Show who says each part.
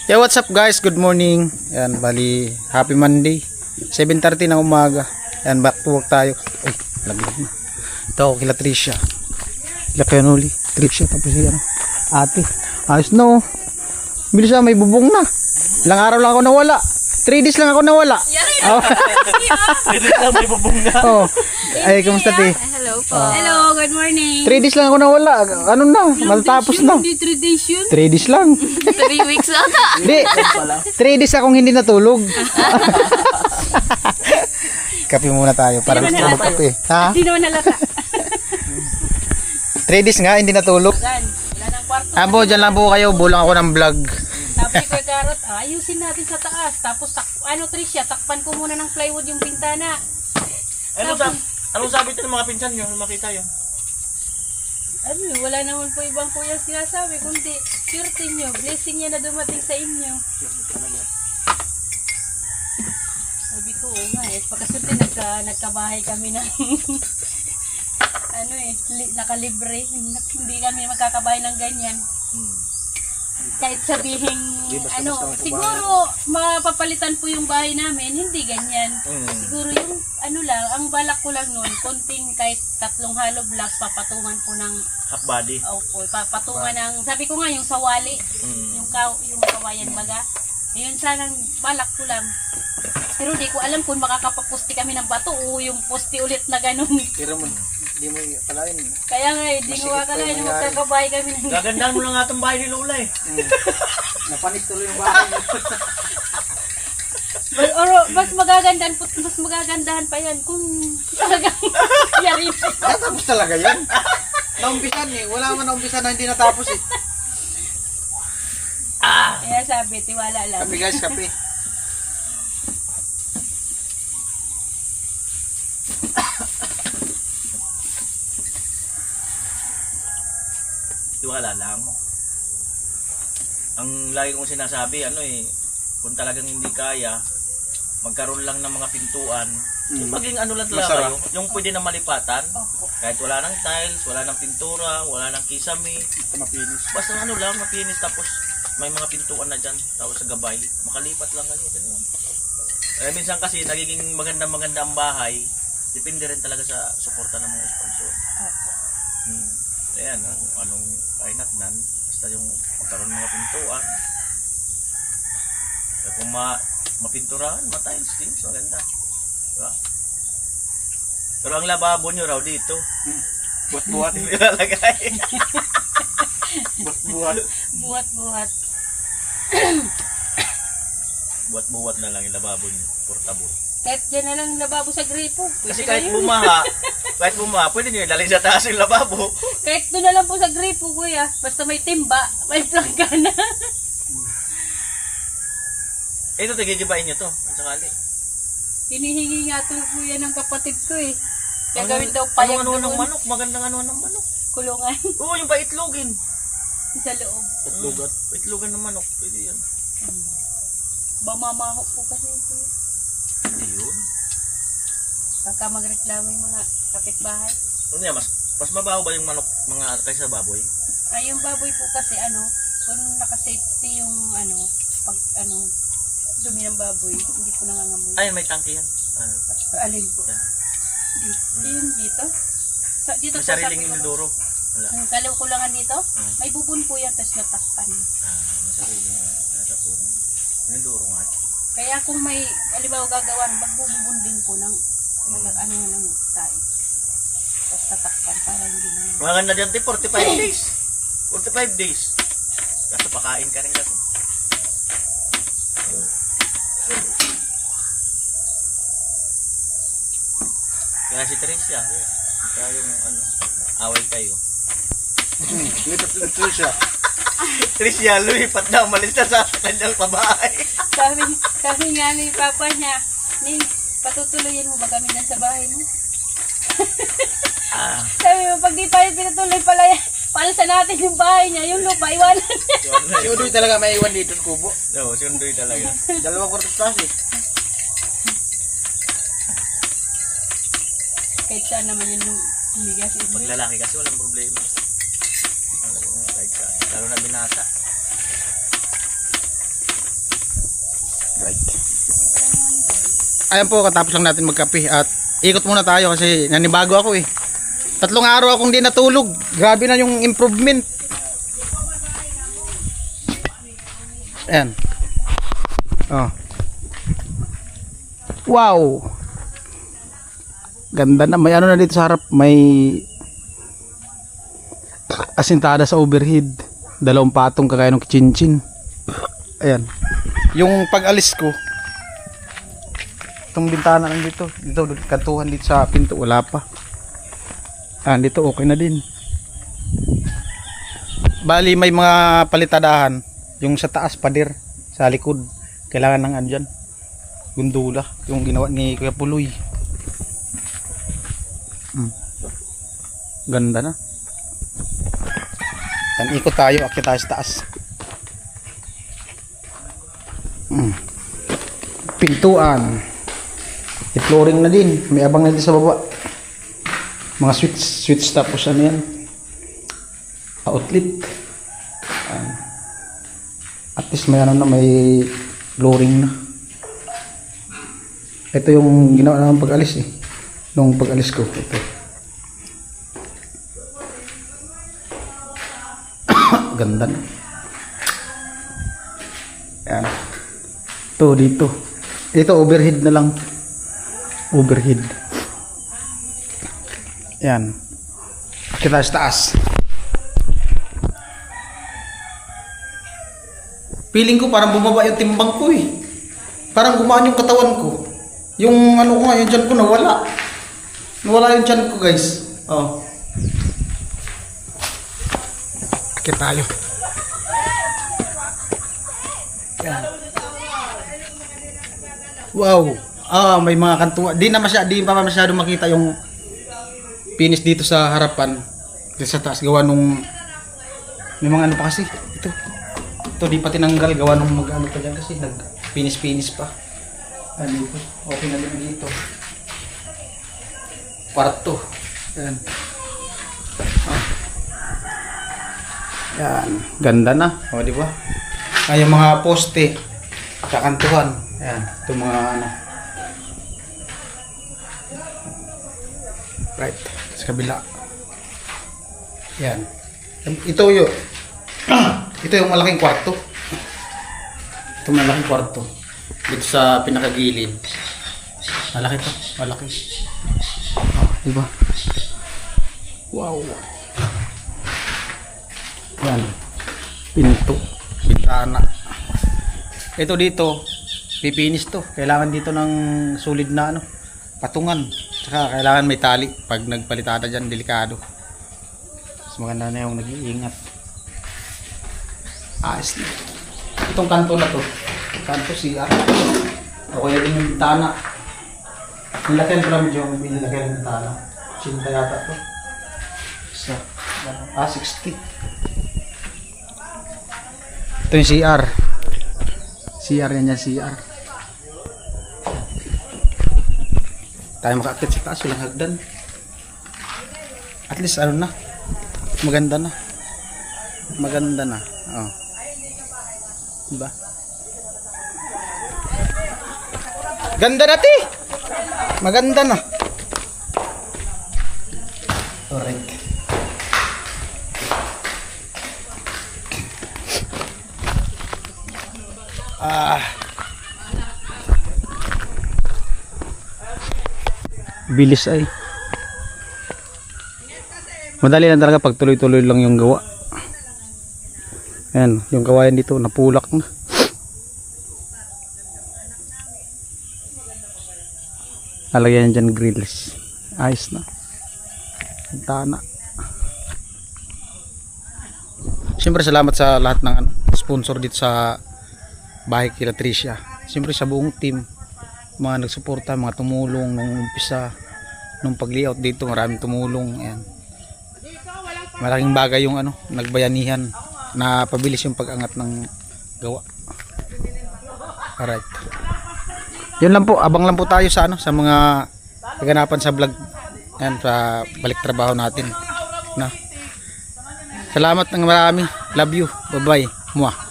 Speaker 1: Yeah, what's up guys? Good morning. Yan, bali, happy Monday. 7:30 ng umaga. Yan, back to work tayo. Ay, laglag na. Ito ako kila Tricia. Kila Pianoli. Tricia, tapos yan. Ate, ayos na oh. Bilis na, may bubong na. Ilang araw lang ako nawala. 3 days lang ako nawala. Oh.
Speaker 2: 3 days lang may bubong na.
Speaker 1: Oh. Ay, kamusta te?
Speaker 3: Hello po. Hello, good morning.
Speaker 1: 3 days lang ako nawala. Ano na? Matatapos na.
Speaker 3: Hindi 3 days yun.
Speaker 1: 3 days lang.
Speaker 3: 3 weeks ata.
Speaker 1: Hindi. 3 days akong hindi natulog. Kape muna tayo para gusto mo kape. Ha?
Speaker 3: Hindi naman nalata.
Speaker 1: 3 days nga hindi natulog.
Speaker 3: Wala ng kwarto.
Speaker 1: Abo, dyan lang po kayo. Bulang ako ng vlog.
Speaker 3: Tapos ko karot, ayusin natin sa taas. Tapos Tricia, takpan ko muna ng plywood yung bintana.
Speaker 2: Anong sabi ito ng mga pinsan nyo? Makita yun.
Speaker 3: Wala naman po ibang kuya sinasabi, kundi swerte nyo, blessing niya na dumating sa inyo. Sabi ko, oo nga eh, pagkasunti nagkabahay kami ng nakalibre, hindi kami magkakabahay ng ganyan. Kahit sabihin, siguro mapapalitan po yung bahay namin, hindi ganyan. Siguro yung ang balak ko lang noon, konting kahit 3 hollow blocks, papatungan po ng
Speaker 2: half body.
Speaker 3: Opo, papatungan ng, sabi ko nga yung sawali, yung kawayan baga. Yun sanang balak ko lang. Pero di ko alam kung makakapaposte kami ng bato o yung poste ulit na ganun.
Speaker 1: Pero hindi mo palain.
Speaker 3: Kaya nga di ko akalain yung magkakabahay kami ng...
Speaker 2: Gagandaan mo lang nga itong bahay ni Lola eh.
Speaker 1: Napanik tuloy yung bahay.
Speaker 3: Mas magagandahan pa yan kung talagang yari pa.
Speaker 1: Tapos talaga yan. Naumpisan eh. Wala man naumpisan na hindi natapos eh.
Speaker 3: Kaya sabi, tiwala lang.
Speaker 1: Kape guys, kape.
Speaker 2: Tiwala lang. Ang lagi kong sinasabi, kung talagang hindi kaya, magkaroon lang ng mga pintuan. Yung maging lang talaga kayo, yung pwede na malipatan. Kahit wala ng tiles, wala ng pintura, wala ng kisame.
Speaker 1: Mapinis.
Speaker 2: Basta mapinis, tapos may mga pintuan na dyan, tapos sa gabay, makalipat lang kayo. Minsan kasi, nagiging maganda ang bahay, depende rin talaga sa suporta ng mga sponsor. Ayan, anong kainatnan, basta yung magkaroon ng mga pintuan. Kaya kung mapinturahan, matiles din, maganda. Diba? Pero ang lababo nyo raw dito.
Speaker 1: Buhat-buhat.
Speaker 2: Nilalagay.
Speaker 1: Buhat-buhat.
Speaker 3: Buhat-buhat.
Speaker 2: Buhat-buhat na lang yung lababo nyo. Portable.
Speaker 3: Kahit dyan na lang lababo sa gripo.
Speaker 2: Kasi kahit bumaha, pwede nyo ilalim sa taas yung lababo.
Speaker 3: Kahit doon na lang po sa gripo, kuya. Basta may timba, may plangga na.
Speaker 2: Ito, tigigibain nyo to. Ang sakali.
Speaker 3: Hinihingi nga ito, kuya, ng kapatid ko eh. Gagawin daw payag
Speaker 2: ano ng
Speaker 3: doon.
Speaker 2: manok? Magandang ng manok.
Speaker 3: Kulungan.
Speaker 2: Oo, yung paitlogin.
Speaker 3: Sa loob.
Speaker 2: Paitlogan ng manok. Pwede yan.
Speaker 3: Mamamaho po kasi ito.
Speaker 2: Hindi yun.
Speaker 3: Baka magreklamo yung mga kapitbahay.
Speaker 2: Ano yan, mas mabaho ba yung manok kaysa baboy?
Speaker 3: Ay, yung baboy po kasi kung naka-safety yung pag dumi ng baboy, hindi po nangangamoy.
Speaker 2: Ay, may tangke yan.
Speaker 3: Alin po?
Speaker 2: Yan.
Speaker 3: Dito? Dito
Speaker 2: May
Speaker 3: po
Speaker 2: sariling inodoro. Wala.
Speaker 3: Ang kulangan dito, may bubon po yan, tapos natakpan.
Speaker 2: May sariling inodoro nga.
Speaker 3: Kaya kung may, alibaw gagawan, magbububon din po ng tayo. Tapos tatakpan para hindi na.
Speaker 2: Maganda dyan, 45 days. 45 days. Kaso pakain ka rin kasi. Kaya si Tricia, kaya yung away kayo.
Speaker 1: Tricia.
Speaker 2: Tricia, lumipat na, umalis na sa kanyang pabahay.
Speaker 3: Sabi nga ni Papa niya, patutuloyin mo ba kami na sa bahay mo? Sabi mo, pag di tayo pinatuloy palsa natin yung bahay niya, yung lupa, iwanan niya.
Speaker 1: Si Udoy talaga may iwan dito ng kubo.
Speaker 2: Oo, si Undoy talaga.
Speaker 1: 2 kwartos plastic.
Speaker 3: Kahit saan naman yung lumigas.
Speaker 2: Pag lalaki kasi walang problema. Lalo na binata.
Speaker 1: ayan po, katapos lang natin magkape at ikot muna tayo kasi nanibago ako eh. 3 araw akong di natulog. Grabe na yung improvement. Ayan. Oh. Wow. Ganda na. May ano na dito sa harap. May asintada sa overhead. 2 patong kagaya ng chinchin. Ayan. Yung pag-alis ko, itong bintana lang dito. Dito, kantuhan dito sa pinto. Wala pa. Dito okay na din. Bali may mga palitadahan. Yung sa taas pader. Sa likod. Kailangan ng ano dyan. Gundula. Yung ginawa ni Kuya Puloy. Ganda na. Yan, ikot tayo. Akit tayo sa taas. Pintuan. I-flooring na din. May abang na din sa baba. Mga switch tapos ano yan. Outlet. At least may ano na, may flooring na. Ito yung ginawa naman pag-alis eh. Nung pag-alis ko. Ito. Ganda na. Ayan. Ito dito. Ito overhead na lang. Overhead. Ayan. Kita sa taas. Feeling ko parang bumaba yung timbang ko eh. Parang gumaan yung katawan ko. Yung ano ko nga, yung tiyan ko nawala. Nawala yung tiyan ko guys. Oh. Akit tayo. Ayan. Wow. May mga kantuwa. Di pa masyado makita yung finish dito sa harapan. Dito sa taas gawa nung may mga ano pa kasi. Ito di pa tinanggal gawa nung mag-ano pa dyan kasi nag-finish pa. Dito. Okay na din dito. Kwarto. Ayan. Ayan. Ganda na. O di ba? Yung mga poste. Kakantuhan. Ayan. Ito mga ano. Right. Sa kabila. Ayan. Ito yung malaking kwarto. Ito malaking kwarto. Dito sa pinakagilid. Malaki to. Malaki. Diba? Wow. Yan. Pinto. Bintana. Ito dito. Pipinis to. Kailangan dito ng solid na ano. Patungan. Saka kailangan may tali. Pag nagpalitada dyan, delikado. Mas maganda na yung nag-iingat. Ayos na. Itong kanto na to. Kanto CR. Okay na din yung bintana. Nilagyan ko lang yung nilagyan ng bintana. Sinta yata to. Isa. 60. Ito yung CR. CR yan yan CR. Tayo makaakit sa taas. Walang hagdan. At least ano na. Maganda na. Maganda na. Oh. Diba? Ganda na ti. Maganda na. Alright. Bilis ay. Madali lang talaga pag tuloy-tuloy lang yung gawa. Ayan, yung kawayan dito napulak na. Lalagyan dyan grills. Ayos na. Tana. Siyempre salamat sa lahat ng sponsor dito sa bahay kila Tricia. Siyempre sa buong team. Mga nagsuporta, mga tumulong nung umpisa. Nung pag-layout dito, maraming tumulong. Ayan. Malaking bagay yung nagbayanihan na pabilis yung pag-angat ng gawa. Alright. Yun lang po, abang lang po tayo sa sa mga kaganapan sa vlog. Yan, sa balik trabaho natin. Na. Salamat ng marami. Love you. Bye-bye. Mwah.